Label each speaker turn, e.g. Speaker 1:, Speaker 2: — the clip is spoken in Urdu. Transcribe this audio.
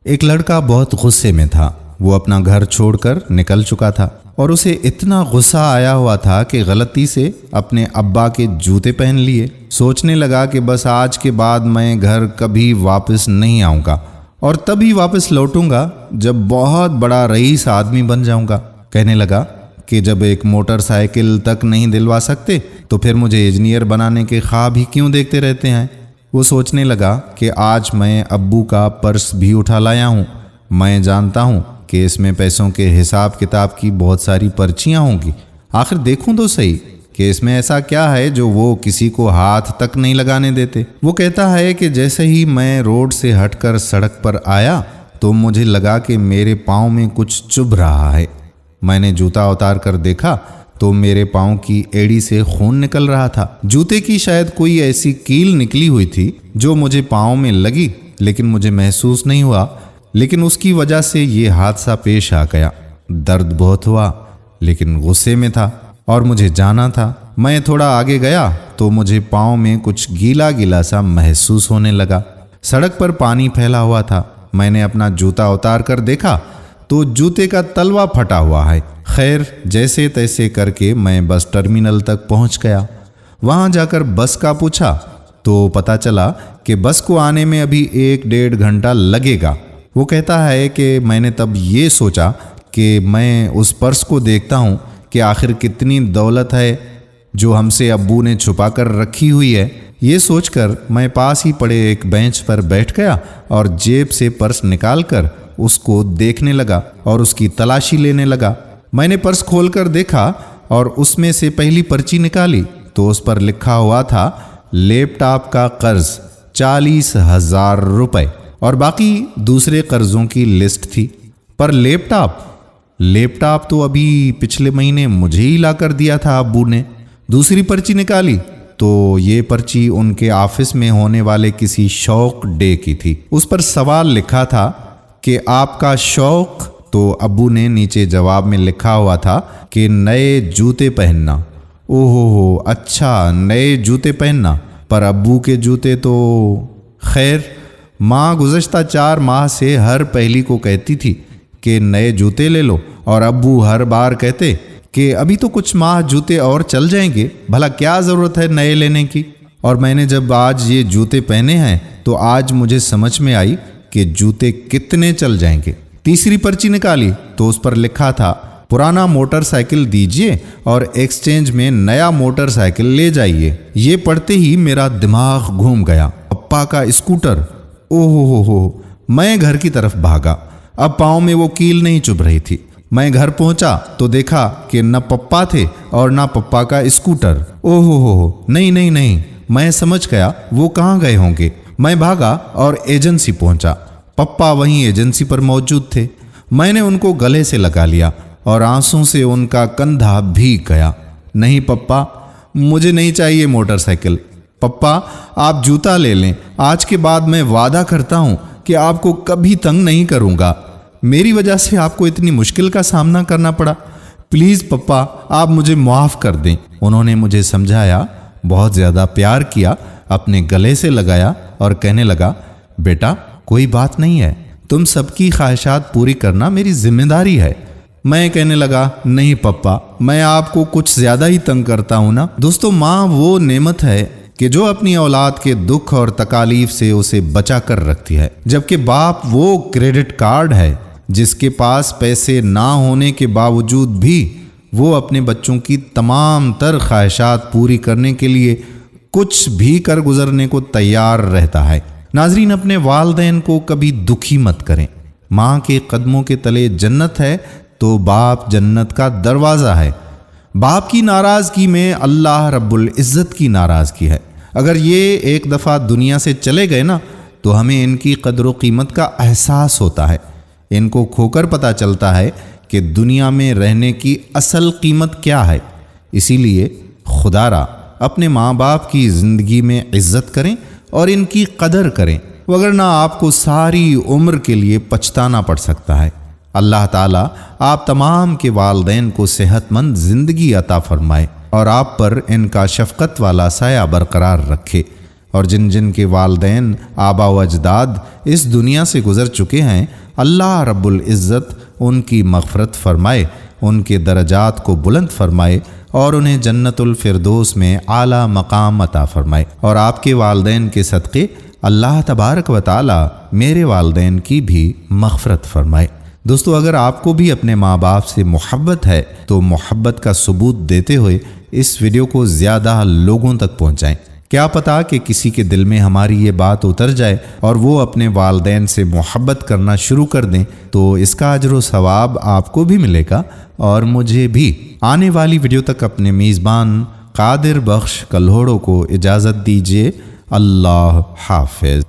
Speaker 1: ایک لڑکا بہت غصے میں تھا۔ وہ اپنا گھر چھوڑ کر نکل چکا تھا اور اسے اتنا غصہ آیا ہوا تھا کہ غلطی سے اپنے ابا کے جوتے پہن لیے۔ سوچنے لگا کہ بس آج کے بعد میں گھر کبھی واپس نہیں آؤں گا اور تبھی واپس لوٹوں گا جب بہت بڑا رئیس آدمی بن جاؤں گا۔ کہنے لگا کہ جب ایک موٹر سائیکل تک نہیں دلوا سکتے تو پھر مجھے انجینئر بنانے کے خواب ہی کیوں دیکھتے رہتے ہیں۔ وہ سوچنے لگا کہ آج میں ابو کا پرس بھی اٹھا لایا ہوں۔ میں جانتا ہوں کہ اس میں پیسوں کے حساب کتاب کی بہت ساری پرچیاں ہوں گی۔ آخر دیکھوں تو صحیح کہ اس میں ایسا کیا ہے جو وہ کسی کو ہاتھ تک نہیں لگانے دیتے۔ وہ کہتا ہے کہ جیسے ہی میں روڈ سے ہٹ کر سڑک پر آیا تو مجھے لگا کہ میرے پاؤں میں کچھ چبھ رہا ہے۔ میں نے جوتا اتار کر دیکھا تو میرے پاؤں کی ایڑی سے خون نکل رہا تھا۔ جوتے کی شاید کوئی ایسی کیل نکلی ہوئی تھی جو مجھے پاؤں میں لگی لیکن مجھے محسوس نہیں ہوا، لیکن اس کی وجہ سے یہ حادثہ پیش آ گیا۔ درد بہت ہوا لیکن غصے میں تھا اور مجھے جانا تھا۔ میں تھوڑا آگے گیا تو مجھے پاؤں میں کچھ گیلا گیلا سا محسوس ہونے لگا۔ سڑک پر پانی پھیلا ہوا تھا۔ میں نے اپنا جوتا اتار کر دیکھا تو جوتے کا تلوا پھٹا ہوا ہے۔ خیر جیسے تیسے کر کے میں بس ٹرمینل تک پہنچ گیا۔ وہاں جا کر بس کا پوچھا تو پتہ چلا کہ بس کو آنے میں ابھی 1-1.5 گھنٹہ لگے گا۔ وہ کہتا ہے کہ میں نے تب یہ سوچا کہ میں اس پرس کو دیکھتا ہوں کہ آخر کتنی دولت ہے جو ہم سے ابو نے چھپا کر رکھی ہوئی ہے۔ یہ سوچ کر میں پاس ہی پڑے ایک بینچ پر بیٹھ گیا اور جیب سے پرس نکال کر اس کو دیکھنے لگا اور اس کی تلاشی لینے لگا۔ میں نے پرس کھول کر دیکھا اور اس میں سے پہلی پرچی نکالی تو اس پر لکھا ہوا تھا لیپ ٹاپ کا قرض 40,000 روپے اور باقی دوسرے قرضوں کی لسٹ تھی۔ پر لیپ ٹاپ تو ابھی پچھلے مہینے مجھے ہی لا کر دیا تھا ابو نے۔ دوسری پرچی نکالی تو یہ پرچی ان کے آفس میں ہونے والے کسی شوق ڈے کی تھی۔ اس پر سوال لکھا تھا کہ آپ کا شوق، تو ابو نے نیچے جواب میں لکھا ہوا تھا کہ نئے جوتے پہننا۔ اوہو اچھا، نئے جوتے پہننا، پر ابو کے جوتے تو… خیر ماں گزشتہ 4 ماہ سے ہر پہلی کو کہتی تھی کہ نئے جوتے لے لو اور ابو ہر بار کہتے کہ ابھی تو کچھ ماہ جوتے اور چل جائیں گے، بھلا کیا ضرورت ہے نئے لینے کی۔ اور میں نے جب آج یہ جوتے پہنے ہیں تو آج مجھے سمجھ میں آئی کہ جوتے کتنے چل جائیں گے۔ تیسری پرچی نکالی تو اس پر لکھا تھا پرانا موٹر سائیکل دیجئے اور ایکسچینج میں نیا موٹر سائیکل لے جائیے۔ یہ پڑھتے ہی میرا دماغ گھوم گیا۔ پپا کا اسکوٹر! اوہو، میں گھر کی طرف بھاگا۔ اب پاؤں میں وہ کیل نہیں چبھ رہی تھی۔ میں گھر پہنچا تو دیکھا کہ نہ پپا تھے اور نہ پپا کا اسکوٹر۔ اوہو، نہیں، میں سمجھ گیا وہ کہاں گئے ہوں گے۔ میں بھاگا اور ایجنسی پہنچا۔ پپا وہیں ایجنسی پر موجود تھے۔ میں نے ان کو گلے سے لگا لیا اور آنسوں سے ان کا کندھا بھیگ گیا۔ نہیں پپا، مجھے نہیں چاہیے موٹر سائیکل۔ پپا آپ جوتا لے لیں، آج کے بعد میں وعدہ کرتا ہوں کہ آپ کو کبھی تنگ نہیں کروں گا۔ میری وجہ سے آپ کو اتنی مشکل کا سامنا کرنا پڑا، پلیز پپا آپ مجھے معاف کر دیں۔ انہوں نے مجھے سمجھایا، بہت زیادہ پیار کیا، اپنے گلے سے لگایا اور کہنے لگا بیٹا کوئی بات نہیں ہے، تم سب کی خواہشات پوری کرنا میری ذمہ داری ہے۔ میں کہنے لگا نہیں پپا، میں آپ کو کچھ زیادہ ہی تنگ کرتا ہوں نا۔ دوستو، ماں وہ نعمت ہے کہ جو اپنی اولاد کے دکھ اور تکالیف سے اسے بچا کر رکھتی ہے، جبکہ باپ وہ کریڈٹ کارڈ ہے جس کے پاس پیسے نہ ہونے کے باوجود بھی وہ اپنے بچوں کی تمام تر خواہشات پوری کرنے کے لیے کچھ بھی کر گزرنے کو تیار رہتا ہے۔ ناظرین، اپنے والدین کو کبھی دکھی مت کریں۔ ماں کے قدموں کے تلے جنت ہے تو باپ جنت کا دروازہ ہے۔ باپ کی ناراضگی میں اللہ رب العزت کی ناراضگی ہے۔ اگر یہ ایک دفعہ دنیا سے چلے گئے نا تو ہمیں ان کی قدر و قیمت کا احساس ہوتا ہے۔ ان کو کھو کر پتہ چلتا ہے کہ دنیا میں رہنے کی اصل قیمت کیا ہے۔ اسی لیے خدا را اپنے ماں باپ کی زندگی میں عزت کریں اور ان کی قدر کریں، وگرنہ آپ کو ساری عمر کے لیے پچھتانا پڑ سکتا ہے۔ اللہ تعالیٰ آپ تمام کے والدین کو صحت مند زندگی عطا فرمائے اور آپ پر ان کا شفقت والا سایہ برقرار رکھے۔ اور جن جن کے والدین آبا و اجداد اس دنیا سے گزر چکے ہیں، اللہ رب العزت ان کی مغفرت فرمائے، ان کے درجات کو بلند فرمائے اور انہیں جنت الفردوس میں اعلیٰ مقام عطا فرمائے، اور آپ کے والدین کے صدقے اللہ تبارک و تعالی میرے والدین کی بھی مغفرت فرمائے۔ دوستو، اگر آپ کو بھی اپنے ماں باپ سے محبت ہے تو محبت کا ثبوت دیتے ہوئے اس ویڈیو کو زیادہ لوگوں تک پہنچائیں۔ کیا پتہ کہ کسی کے دل میں ہماری یہ بات اتر جائے اور وہ اپنے والدین سے محبت کرنا شروع کر دیں تو اس کا اجر و ثواب آپ کو بھی ملے گا اور مجھے بھی۔ آنے والی ویڈیو تک اپنے میزبان قادر بخش کلہوڑوں کو اجازت دیجیے۔ اللہ حافظ۔